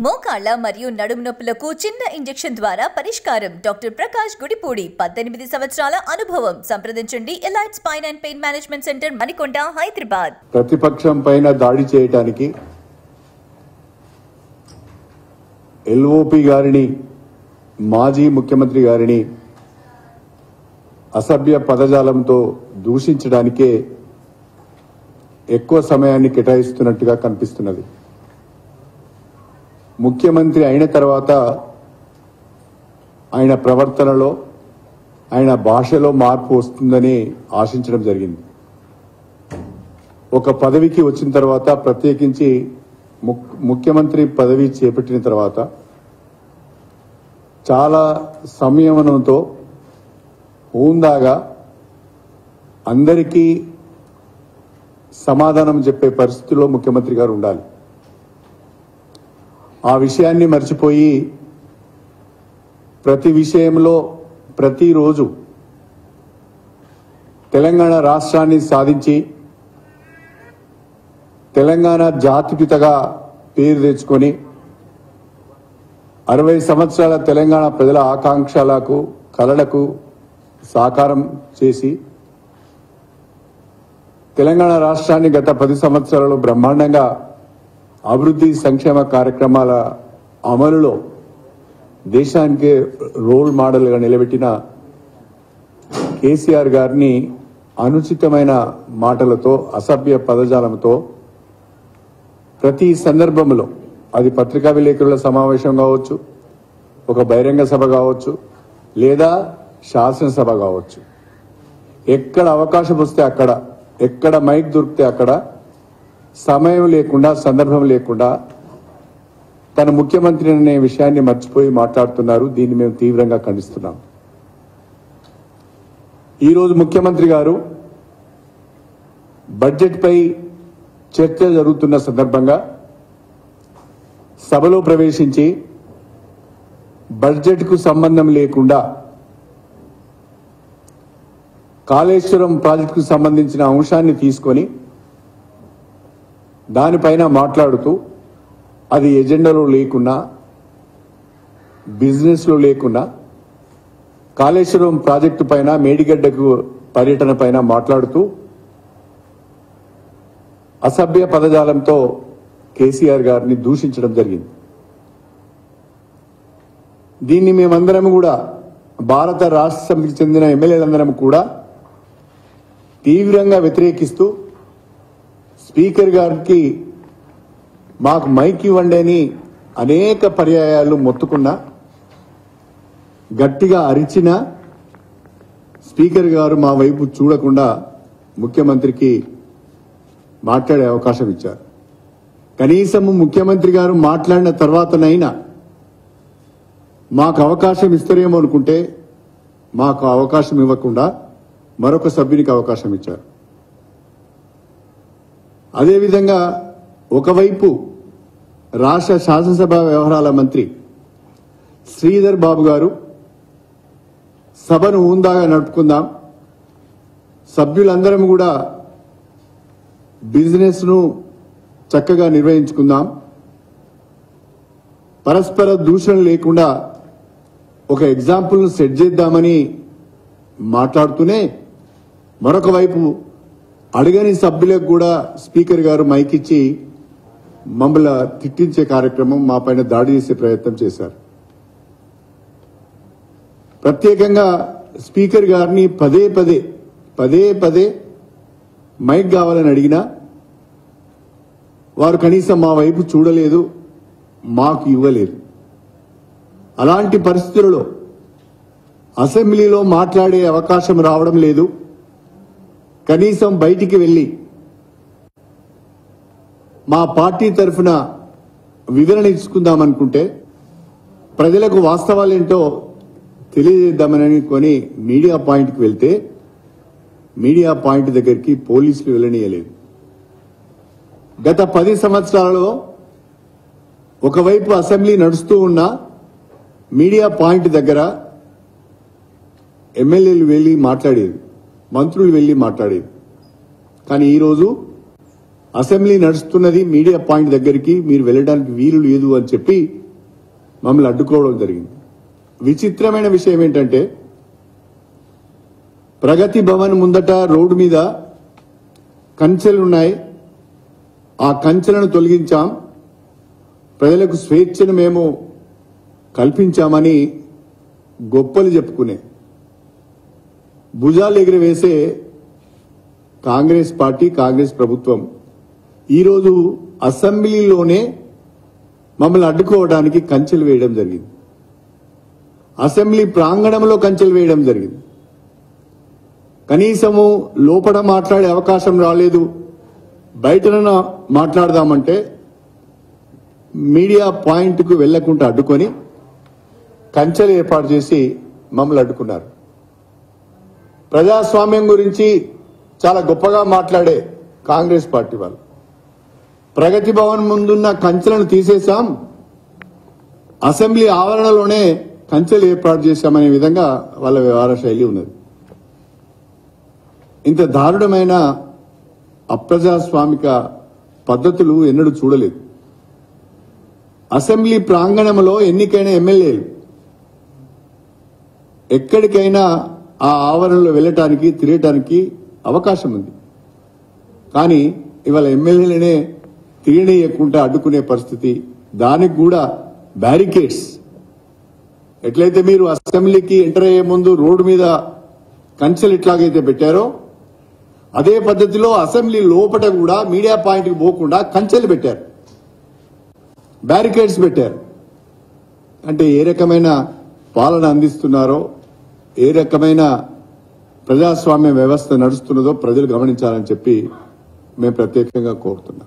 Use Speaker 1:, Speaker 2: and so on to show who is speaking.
Speaker 1: మోకాళ్ళ మరియు నడుము నొప్పులకు చిన్న ఇంజెక్షన్ ద్వారా పరిష్కారం. డాక్టర్ ప్రకాష్ గుడిపూడి 18 సంవత్సరాల అనుభవం. సంప్రదించండి elite spine and pain management centre, Manikonda, Hyderabad.
Speaker 2: ప్రతిపక్షం పైన దాడి చేయడానికి ఎల్ఓపి గారిని, మాజీ ముఖ్యమంత్రి గారిని అసభ్య పదజాలంతో దూషించడానికే ఎక్కువ సమయాన్ని కేటాయిస్తున్నట్టుగా కనిపిస్తున్నది. ముఖ్యమంత్రి అయిన తర్వాత ఆయన ప్రవర్తనలో, ఆయన భాషలో మార్పు వస్తుందని ఆశించడం జరిగింది. ఒక పదవికి వచ్చిన తర్వాత, ప్రత్యేకించి ముఖ్యమంత్రి పదవి చేపట్టిన తర్వాత చాలా సంయమనంతో, హుందాగా అందరికీ సమాధానం చెప్పే పరిస్థితుల్లో ముఖ్యమంత్రి గారు ఉండాలి. ఆ విషయాన్ని మర్చిపోయి ప్రతి విషయంలో ప్రతిరోజు తెలంగాణ రాష్ట్రాన్ని సాధించి తెలంగాణ జాతిపితగా పేరు తెచ్చుకొని 60 సంవత్సరాల తెలంగాణ ప్రజల ఆకాంక్షలకు, కలలకు సాకారం చేసి తెలంగాణ రాష్ట్రాన్ని గత 10 సంవత్సరాలు బ్రహ్మాండంగా అభివృద్ధి సంక్షేమ కార్యక్రమాల అమలులో దేశానికి రోల్ మోడల్గా నిలబెట్టిన కేసీఆర్ గారిని అనుచితమైన మాటలతో, అసభ్య పదజాలంతో ప్రతి సందర్భంలో, అది పత్రికా విలేకరుల సమావేశం కావచ్చు, ఒక బహిరంగ సభ కావచ్చు, లేదా శాసనసభ కావచ్చు, ఎక్కడ అవకాశం వస్తే అక్కడ, ఎక్కడ మైక్ దొరికితే అక్కడ సమయం లేకుండా, సందర్భం లేకుండా తన ముఖ్యమంత్రి అనే విషయాన్ని మర్చిపోయి మాట్లాడుతున్నారు. దీన్ని మేము తీవ్రంగా ఖండిస్తున్నాం. ఈరోజు ముఖ్యమంత్రి గారు బడ్జెట్ పై చర్చ జరుగుతున్న సందర్భంగా సభలో ప్రవేశించి బడ్జెట్ కు సంబంధం లేకుండా కాళేశ్వరం ప్రాజెక్టుకు సంబంధించిన అంశాన్ని తీసుకొని దానిపైన మాట్లాడుతూ, అది ఎజెండాలో లేకున్నా, బిజినెస్ లో లేకున్నా, కాళేశ్వరం ప్రాజెక్టు పైన, మేడిగడ్డకు పర్యటన పైన మాట్లాడుతూ అసభ్య పదజాలంతో కేసీఆర్ గారిని దూషించడం జరిగింది. దీన్ని మేమందరం కూడా, భారత రాష్ట్ర సమితికి చెందిన ఎమ్మెల్యేలందరం కూడా తీవ్రంగా వ్యతిరేకిస్తూ, స్పీకర్ గారికి మాకు మైక్ ఇవ్వండి అని అనేక పర్యాయాలు మొత్తుకున్నా, గట్టిగా అరిచినా స్పీకర్ గారు మా వైపు చూడకుండా ముఖ్యమంత్రికి మాట్లాడే అవకాశం ఇచ్చారు. కనీసం ముఖ్యమంత్రి గారు మాట్లాడిన తర్వాతనైనా మాకు అవకాశం ఇస్తారేమో అనుకుంటే మాకు అవకాశం ఇవ్వకుండా మరొక సభ్యునికి అవకాశం ఇచ్చారు. అదేవిధంగా ఒకవైపు రాష్ట్ర శాసనసభ వ్యవహారాల మంత్రి శ్రీధర్ బాబు గారు సభను హుందాగా నడుపుకుందాం, సభ్యులందరం కూడా బిజినెస్ ను చక్కగా నిర్వహించుకుందాం, పరస్పర దూషణ లేకుండా ఒక ఎగ్జాంపుల్ ను సెట్ చేద్దామని మాట్లాడుతూనే, మరొక వైపు అడగని సభ్యులకు కూడా స్పీకర్ గారు మైక్ ఇచ్చి మమ్మల్ని తిట్టించే కార్యక్రమం, మా పైన దాడి చేసే ప్రయత్నం చేశారు. ప్రత్యేకంగా స్పీకర్ గారిని పదే పదే మైక్ కావాలని అడిగినా వారు కనీసం మా వైపు చూడలేదు, మాకు ఇవ్వలేదు. అలాంటి పరిస్థితులలో అసెంబ్లీలో మాట్లాడే అవకాశం రావడం లేదు. కనీసం బయటికి వెళ్లి మా పార్టీ తరఫున వివరణ ఇచ్చుకుందామనుకుంటే, ప్రజలకు వాస్తవాలేంటో తెలియజేద్దామని కొని మీడియా పాయింట్కి వెళ్తే, మీడియా పాయింట్ దగ్గరికి పోలీసులు వెళ్లనీయలేదు. గత 10 సంవత్సరాలలో ఒకవైపు అసెంబ్లీ నడుస్తూ ఉన్న మీడియా పాయింట్ దగ్గర ఎమ్మెల్యేలు వెళ్లి మాట్లాడేది, మంత్రులు వెళ్లి మాట్లాడేది. కానీ ఈరోజు అసెంబ్లీ నడుస్తున్నది మీడియా పాయింట్ దగ్గరికి మీరు వెళ్ళడానికి వీలు లేదు అని చెప్పి మమ్మల్ని అడ్డుకోవడం జరిగింది. విచిత్రమైన విషయం ఏంటంటే ప్రగతి భవన్ ముందట రోడ్డు మీద కంచెలున్నాయి, ఆ కంచెలను తొలగించాం, ప్రజలకు స్వేచ్ఛను మేము కల్పించామని గొప్పలు చెప్పుకునే భుజాలు ఎగురవేసే కాంగ్రెస్ పార్టీ, కాంగ్రెస్ ప్రభుత్వం ఈరోజు అసెంబ్లీలోనే మమ్మల్ని అడ్డుకోవడానికి కంచెలు వేయడం జరిగింది. అసెంబ్లీ ప్రాంగణంలో కంచెలు వేయడం జరిగింది. కనీసము లోపల మాట్లాడే అవకాశం రాలేదు, బయటన మాట్లాడదామంటే మీడియా పాయింట్కు వెళ్లకుండా అడ్డుకొని కంచెలు ఏర్పాటు చేసి మమ్మల్ని అడ్డుకున్నారు. ప్రజాస్వామ్యం గురించి చాలా గొప్పగా మాట్లాడే కాంగ్రెస్ పార్టీ వాళ్ళు ప్రగతి భవన్ ముందున్న కంచెలను తీసేశాం, అసెంబ్లీ ఆవరణలోనే కంచెలు ఏర్పాటు చేశామనే విధంగా వాళ్ళ వ్యవహార శైలి ఉన్నది. ఇంత దారుణమైన అప్రజాస్వామిక పద్ధతులు ఎన్నడూ చూడలేదు. అసెంబ్లీ ప్రాంగణంలో ఎన్నికైన ఎమ్మెల్యేలు ఎక్కడికైనా ఆ ఆవరణలో వెళ్లటానికి, తిరగటానికి అవకాశం ఉంది. కానీ ఇవాళ ఎమ్మెల్యేలనే తిరగనీయకుండా అడ్డుకునే పరిస్థితి, దానికి కూడా బ్యారికేడ్స్. ఎట్లయితే మీరు అసెంబ్లీకి ఎంటర్ అయ్యే ముందు రోడ్డు మీద కంచెలు ఎట్లాగైతే పెట్టారో అదే పద్ధతిలో అసెంబ్లీ లోపల కూడా మీడియా పాయింట్కి పోకుండా కంచెలు పెట్టారు, బ్యారికేడ్స్ పెట్టారు. అంటే ఏ రకమైన పాలన అందిస్తున్నారో, ఏ రకమైన ప్రజాస్వామ్య వ్యవస్థ నడుస్తున్నదో ప్రజలు గమనించాలని చెప్పి మేము ప్రత్యేకంగా కోరుతున్నాం.